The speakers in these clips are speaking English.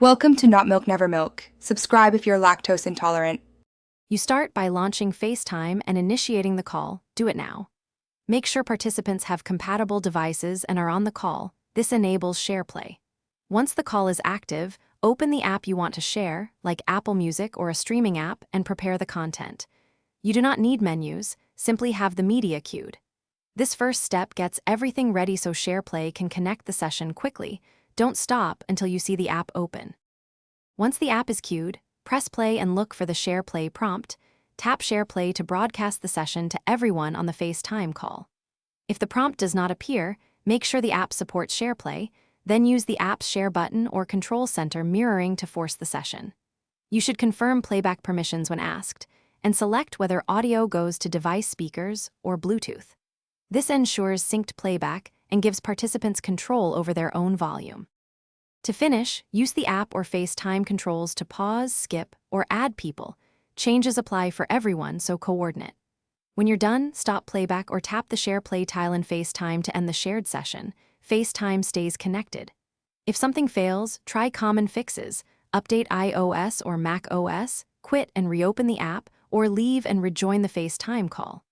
Welcome to Not Milk Never Milk. Subscribe if you're lactose intolerant. You start by launching Facetime and initiating the call. Do it now. Make sure participants have compatible devices and are on the call. This enables SharePlay. Once the call is active, open the app you want to share, like Apple Music or a streaming app, and prepare the content. You do not need menus, simply have the media queued. This first step gets everything ready so SharePlay can connect the session quickly. Don't stop until you see the app open. Once the app is queued, press play and look for the SharePlay prompt. Tap SharePlay to broadcast the session to everyone on the FaceTime call. If the prompt does not appear, make sure the app supports SharePlay, then use the app's share button or control center mirroring to force the session. You should confirm playback permissions when asked, and select whether audio goes to device speakers or Bluetooth. This ensures synced playback and gives participants control over their own volume. To finish, use the app or FaceTime controls to pause, skip, or add people. Changes apply for everyone, so coordinate. When you're done, stop playback or tap the SharePlay tile in FaceTime to end the shared session. FaceTime stays connected. If something fails, try common fixes. Update iOS or Mac OS, quit and reopen the app, or leave and rejoin the FaceTime call.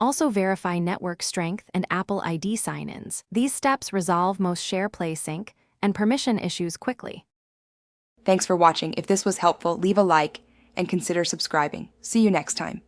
Also verify network strength and Apple ID sign-ins. These steps resolve most SharePlay sync and permission issues quickly. Thanks for watching. If this was helpful, leave a like and consider subscribing. See you next time.